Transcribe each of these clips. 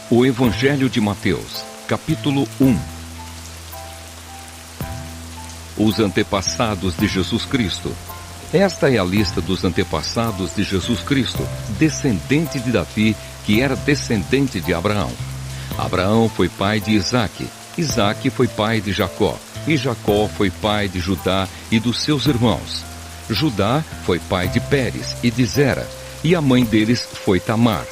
O Evangelho de Mateus, capítulo 1. Os antepassados de Jesus Cristo. Esta é a lista dos antepassados de Jesus Cristo, descendente de Davi, que era descendente de Abraão. Abraão foi pai de Isaque, Isaque foi pai de Jacó, e Jacó foi pai de Judá e dos seus irmãos. Judá foi pai de Pérez e de Zera, e a mãe deles foi Tamar.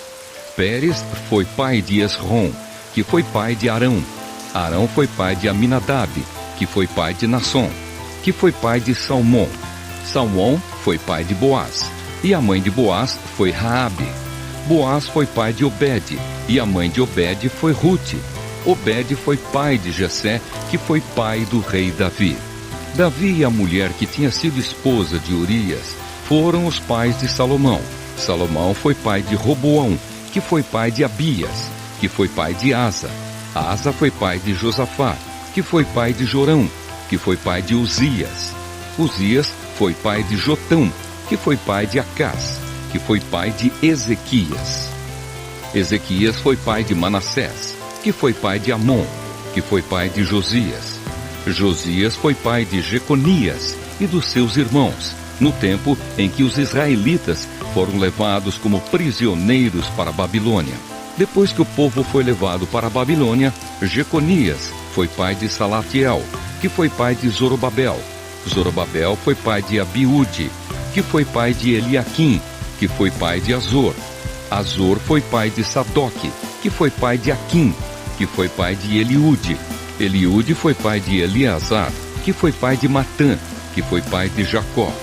Pérez foi pai de Esrom, que foi pai de Arão. Arão foi pai de Aminadab, que foi pai de Nasson, que foi pai de Salmão. Salmão foi pai de Boaz, e a mãe de Boaz foi Raabe. Boaz foi pai de Obed, e a mãe de Obed foi Rute. Obed foi pai de Jessé, que foi pai do rei Davi. Davi e a mulher que tinha sido esposa de Urias foram os pais de Salomão. Salomão foi pai de Roboão, que foi pai de Abias, que foi pai de Asa. Asa foi pai de Josafá, que foi pai de Jorão, que foi pai de Uzias. Uzias foi pai de Jotão, que foi pai de Acás, que foi pai de Ezequias. Ezequias foi pai de Manassés, que foi pai de Amon, que foi pai de Josias. Josias foi pai de Jeconias e dos seus irmãos, no tempo em que os israelitas foram levados como prisioneiros para a Babilônia. Depois que o povo foi levado para a Babilônia, Jeconias foi pai de Salatiel, que foi pai de Zorobabel. Zorobabel foi pai de Abiúde, que foi pai de Eliaquim, que foi pai de Azor. Azor foi pai de Sadoque, que foi pai de Aquim, que foi pai de Eliúde. Eliúde foi pai de Eleazar, que foi pai de Matã, que foi pai de Jacó.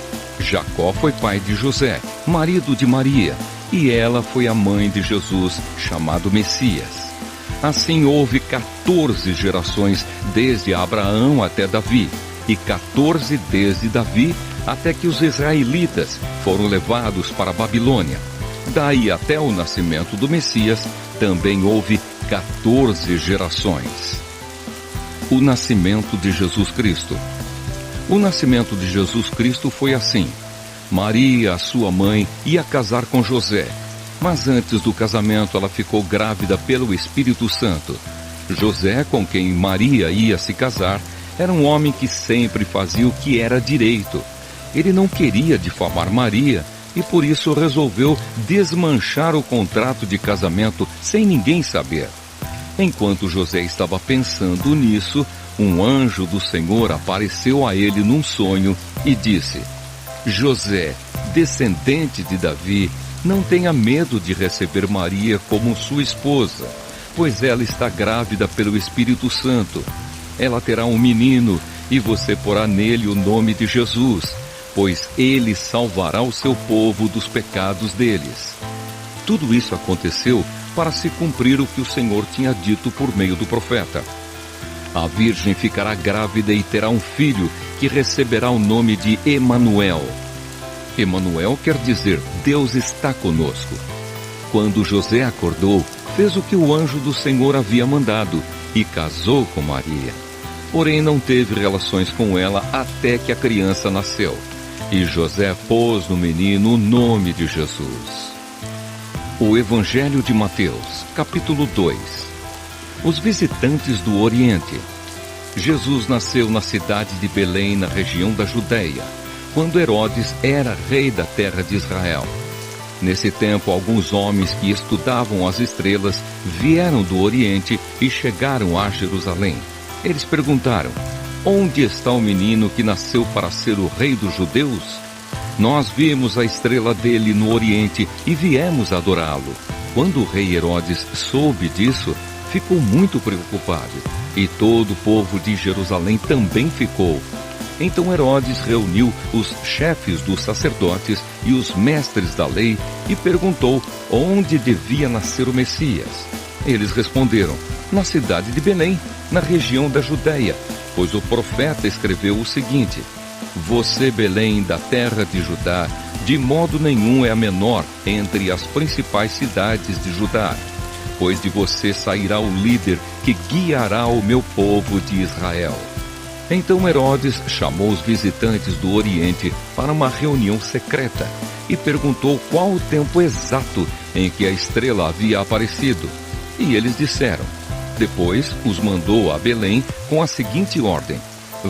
Jacó foi pai de José, marido de Maria, e ela foi a mãe de Jesus, chamado Messias. Assim houve 14 gerações desde Abraão até Davi, e 14 desde Davi até que os israelitas foram levados para a Babilônia. Daí até o nascimento do Messias também houve 14 gerações. O nascimento de Jesus Cristo. O nascimento de Jesus Cristo foi assim. Maria, a sua mãe, ia casar com José, mas antes do casamento ela ficou grávida pelo Espírito Santo. José, com quem Maria ia se casar, era um homem que sempre fazia o que era direito. Ele não queria difamar Maria e por isso resolveu desmanchar o contrato de casamento sem ninguém saber. Enquanto José estava pensando nisso, um anjo do Senhor apareceu a ele num sonho e disse: José, descendente de Davi, não tenha medo de receber Maria como sua esposa, pois ela está grávida pelo Espírito Santo. Ela terá um menino e você porá nele o nome de Jesus, pois ele salvará o seu povo dos pecados deles. Tudo isso aconteceu para se cumprir o que o Senhor tinha dito por meio do profeta. A virgem ficará grávida e terá um filho que receberá o nome de Emanuel. Emanuel quer dizer Deus está conosco. Quando José acordou, fez o que o anjo do Senhor havia mandado e casou com Maria. Porém não teve relações com ela até que a criança nasceu. E José pôs no menino o nome de Jesus. O Evangelho de Mateus, capítulo 2. Os visitantes do Oriente. Jesus nasceu na cidade de Belém, na região da Judéia, quando Herodes era rei da terra de Israel. Nesse tempo, alguns homens que estudavam as estrelas vieram do Oriente e chegaram a Jerusalém. Eles perguntaram: onde está o menino que nasceu para ser o rei dos judeus? Nós vimos a estrela dele no Oriente e viemos adorá-lo. Quando o rei Herodes soube disso, ficou muito preocupado, e todo o povo de Jerusalém também ficou. Então Herodes reuniu os chefes dos sacerdotes e os mestres da lei e perguntou onde devia nascer o Messias. Eles responderam: na cidade de Belém, na região da Judéia, pois o profeta escreveu o seguinte: você, Belém, da terra de Judá, de modo nenhum é a menor entre as principais cidades de Judá, pois de você sairá o líder que guiará o meu povo de Israel. Então Herodes chamou os visitantes do Oriente para uma reunião secreta e perguntou qual o tempo exato em que a estrela havia aparecido. E eles disseram. Depois os mandou a Belém com a seguinte ordem: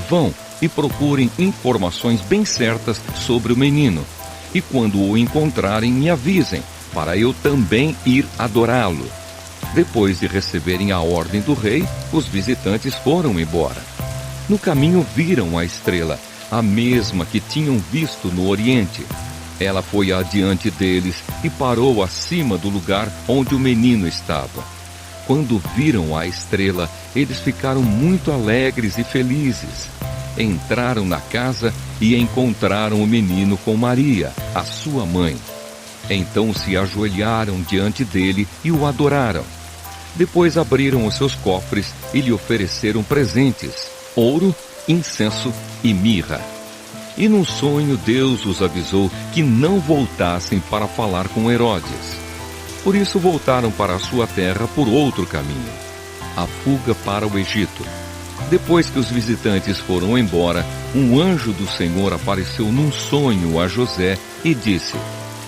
vão e procurem informações bem certas sobre o menino. E quando o encontrarem, me avisem, para eu também ir adorá-lo. Depois de receberem a ordem do rei, os visitantes foram embora. No caminho viram a estrela, a mesma que tinham visto no Oriente. Ela foi adiante deles e parou acima do lugar onde o menino estava. Quando viram a estrela, eles ficaram muito alegres e felizes. Entraram na casa e encontraram o menino com Maria, a sua mãe. Então se ajoelharam diante dele e o adoraram. Depois abriram os seus cofres e lhe ofereceram presentes: ouro, incenso e mirra. E num sonho Deus os avisou que não voltassem para falar com Herodes. Por isso voltaram para a sua terra por outro caminho, a fuga para o Egito. Depois que os visitantes foram embora, um anjo do Senhor apareceu num sonho a José e disse: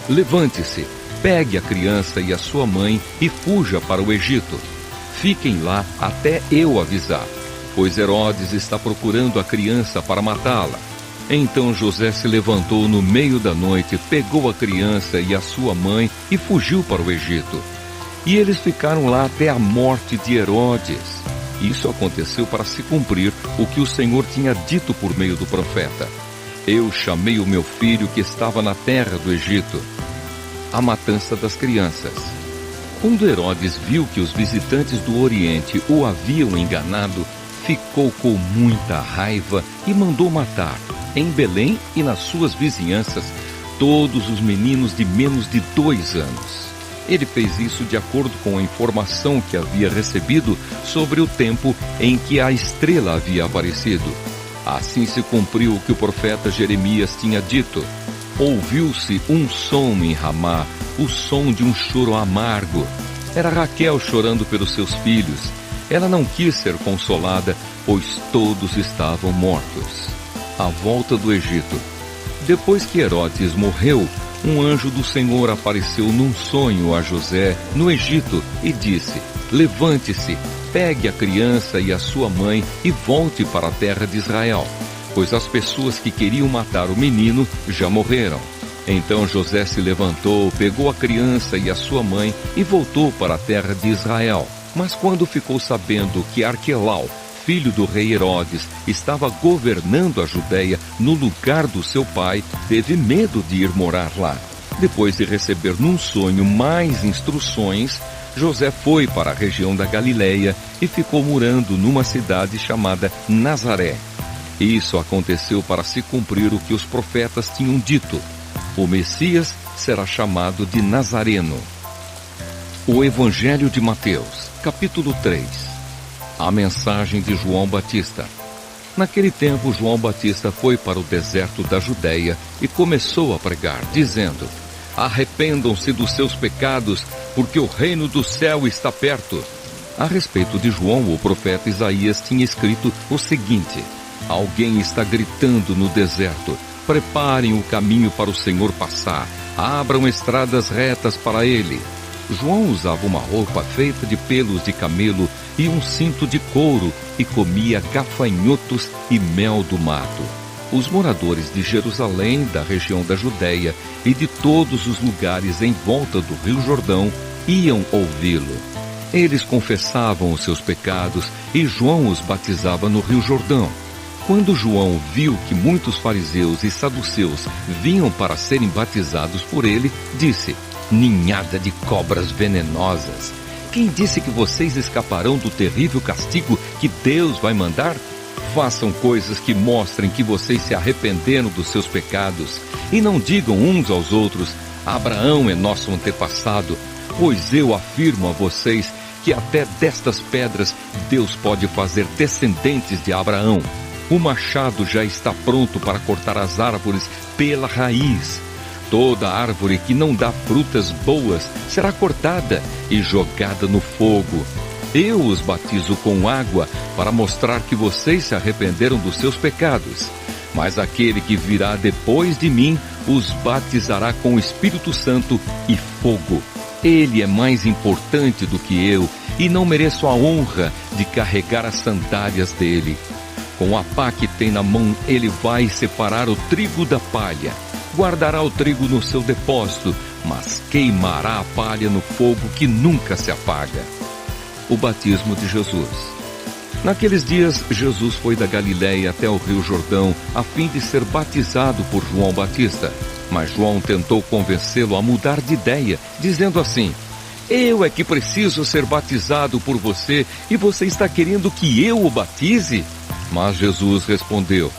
levante-se, pegue a criança e a sua mãe e fuja para o Egito. Fiquem lá até eu avisar, pois Herodes está procurando a criança para matá-la. Então José se levantou no meio da noite, pegou a criança e a sua mãe e fugiu para o Egito. E eles ficaram lá até a morte de Herodes. Isso aconteceu para se cumprir o que o Senhor tinha dito por meio do profeta: eu chamei o meu filho que estava na terra do Egito. A matança das crianças. Quando Herodes viu que os visitantes do Oriente o haviam enganado, ficou com muita raiva e mandou matar, em Belém e nas suas vizinhanças, todos os meninos de menos de 2 anos. Ele fez isso de acordo com a informação que havia recebido sobre o tempo em que a estrela havia aparecido. Assim se cumpriu o que o profeta Jeremias tinha dito: ouviu-se um som em Ramá, o som de um choro amargo. Era Raquel chorando pelos seus filhos. Ela não quis ser consolada, pois todos estavam mortos. A volta do Egito. Depois que Herodes morreu, um anjo do Senhor apareceu num sonho a José, no Egito, e disse: levante-se, pegue a criança e a sua mãe e volte para a terra de Israel, pois as pessoas que queriam matar o menino já morreram. Então José se levantou, pegou a criança e a sua mãe e voltou para a terra de Israel. Mas quando ficou sabendo que Arquelau, filho do rei Herodes, estava governando a Judéia no lugar do seu pai, teve medo de ir morar lá. Depois de receber num sonho mais instruções, José foi para a região da Galileia e ficou morando numa cidade chamada Nazaré. Isso aconteceu para se cumprir o que os profetas tinham dito: o Messias será chamado de Nazareno. O Evangelho de Mateus, capítulo 3. A mensagem de João Batista. Naquele tempo, João Batista foi para o deserto da Judéia e começou a pregar, dizendo: arrependam-se dos seus pecados, porque o reino do céu está perto. A respeito de João, o profeta Isaías tinha escrito o seguinte: alguém está gritando no deserto: preparem o caminho para o Senhor passar, abram estradas retas para ele. João usava uma roupa feita de pelos de camelo e um cinto de couro e comia gafanhotos e mel do mato. Os moradores de Jerusalém, da região da Judéia e de todos os lugares em volta do Rio Jordão iam ouvi-lo. Eles confessavam os seus pecados e João os batizava no Rio Jordão. Quando João viu que muitos fariseus e saduceus vinham para serem batizados por ele, disse: ninhada de cobras venenosas! Quem disse que vocês escaparão do terrível castigo que Deus vai mandar? Façam coisas que mostrem que vocês se arrependeram dos seus pecados, e não digam uns aos outros: Abraão é nosso antepassado, pois eu afirmo a vocês que até destas pedras Deus pode fazer descendentes de Abraão. O machado já está pronto para cortar as árvores pela raiz. Toda árvore que não dá frutas boas será cortada e jogada no fogo. Eu os batizo com água para mostrar que vocês se arrependeram dos seus pecados. Mas aquele que virá depois de mim os batizará com o Espírito Santo e fogo. Ele é mais importante do que eu e não mereço a honra de carregar as sandálias dele. Com a pá que tem na mão, ele vai separar o trigo da palha. Guardará o trigo no seu depósito, mas queimará a palha no fogo que nunca se apaga. O batismo de Jesus. Naqueles dias, Jesus foi da Galiléia até o Rio Jordão, a fim de ser batizado por João Batista. Mas João tentou convencê-lo a mudar de ideia, dizendo assim: eu é que preciso ser batizado por você, e você está querendo que eu o batize? Mas Jesus respondeu: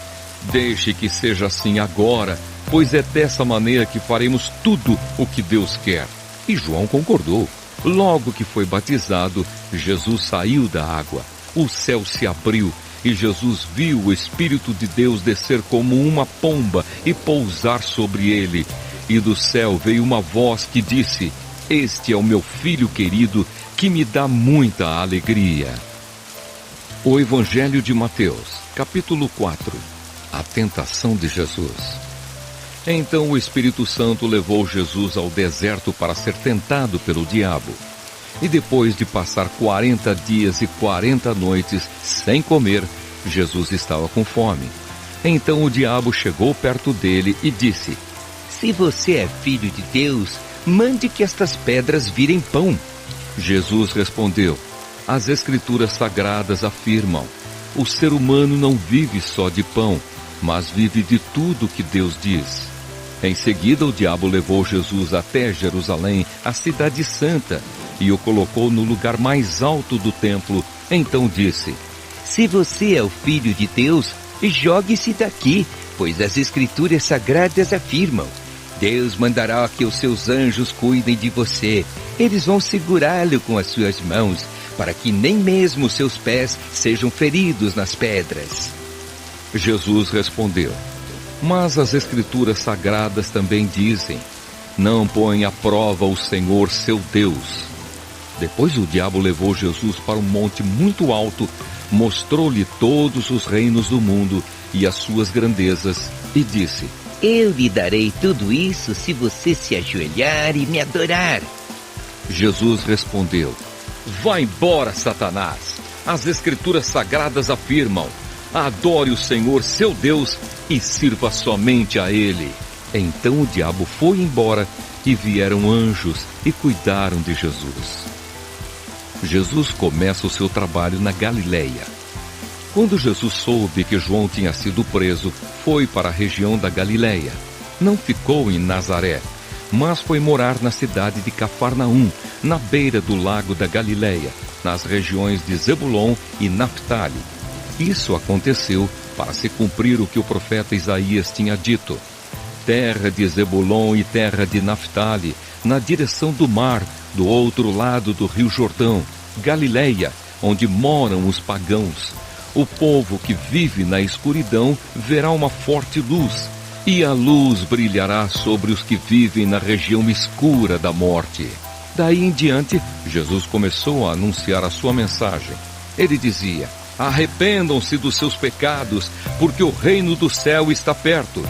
deixe que seja assim agora, pois é dessa maneira que faremos tudo o que Deus quer. E João concordou. Logo que foi batizado, Jesus saiu da água. O céu se abriu e Jesus viu o Espírito de Deus descer como uma pomba e pousar sobre ele. E do céu veio uma voz que disse: este é o meu Filho querido, que me dá muita alegria. O Evangelho de Mateus, capítulo 4. A tentação de Jesus. Então o Espírito Santo levou Jesus ao deserto para ser tentado pelo diabo. E depois de passar 40 dias e 40 noites sem comer, Jesus estava com fome. Então o diabo chegou perto dele e disse: se você é filho de Deus, mande que estas pedras virem pão. Jesus respondeu: as Escrituras Sagradas afirmam: o ser humano não vive só de pão, mas vive de tudo que Deus diz. Em seguida, o diabo levou Jesus até Jerusalém, a cidade santa, e o colocou no lugar mais alto do templo. Então disse: se você é o Filho de Deus, jogue-se daqui, pois as Escrituras Sagradas afirmam: Deus mandará que os seus anjos cuidem de você. Eles vão segurá-lo com as suas mãos, para que nem mesmo seus pés sejam feridos nas pedras. Jesus respondeu: mas as Escrituras Sagradas também dizem: não põe à prova o Senhor seu Deus. Depois o diabo levou Jesus para um monte muito alto, mostrou-lhe todos os reinos do mundo e as suas grandezas, e disse: eu lhe darei tudo isso se você se ajoelhar e me adorar. Jesus respondeu: vá embora, Satanás. As Escrituras Sagradas afirmam: adore o Senhor seu Deus e sirva somente a Ele. Então o diabo foi embora e vieram anjos e cuidaram de Jesus. Jesus começa o seu trabalho na Galiléia. Quando Jesus soube que João tinha sido preso, foi para a região da Galiléia. Não ficou em Nazaré, mas foi morar na cidade de Cafarnaum, na beira do lago da Galiléia, nas regiões de Zebulon e Naftali. Isso aconteceu para se cumprir o que o profeta Isaías tinha dito: terra de Zebulon e terra de Naftali, na direção do mar, do outro lado do rio Jordão, Galiléia, onde moram os pagãos. O povo que vive na escuridão verá uma forte luz, e a luz brilhará sobre os que vivem na região escura da morte. Daí em diante, Jesus começou a anunciar a sua mensagem. Ele dizia: arrependam-se dos seus pecados, porque o reino do céu está perto.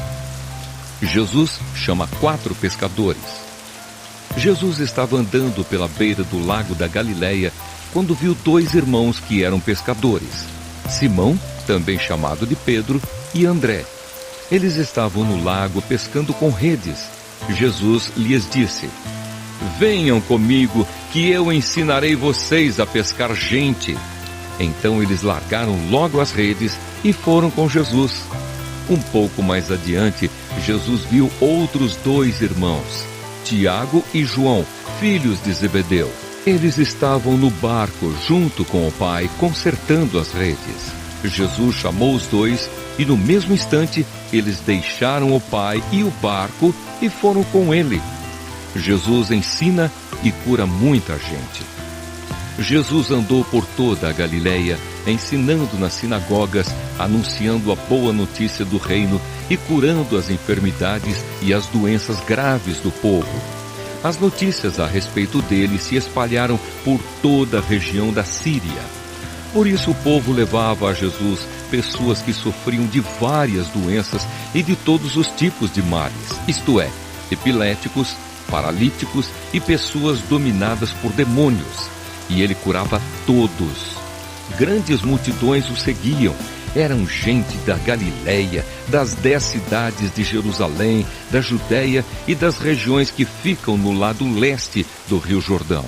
Jesus chama 4 pescadores. Jesus estava andando pela beira do lago da Galiléia quando viu 2 irmãos que eram pescadores: Simão, também chamado de Pedro, e André. Eles estavam no lago pescando com redes. Jesus lhes disse: venham comigo, que eu ensinarei vocês a pescar gente. Então eles largaram logo as redes e foram com Jesus. Um pouco mais adiante, Jesus viu outros 2 irmãos, Tiago e João, filhos de Zebedeu. Eles estavam no barco junto com o pai, consertando as redes. Jesus chamou os 2 e no mesmo instante eles deixaram o pai e o barco e foram com ele. Jesus ensina e cura muita gente. Jesus andou por toda a Galiléia, ensinando nas sinagogas, anunciando a boa notícia do reino e curando as enfermidades e as doenças graves do povo. As notícias a respeito dele se espalharam por toda a região da Síria. Por isso o povo levava a Jesus pessoas que sofriam de várias doenças e de todos os tipos de males, isto é, epiléticos, paralíticos e pessoas dominadas por demônios. E ele curava todos. Grandes multidões o seguiam. Eram gente da Galileia, das 10 cidades de Jerusalém, da Judéia e das regiões que ficam no lado leste do Rio Jordão.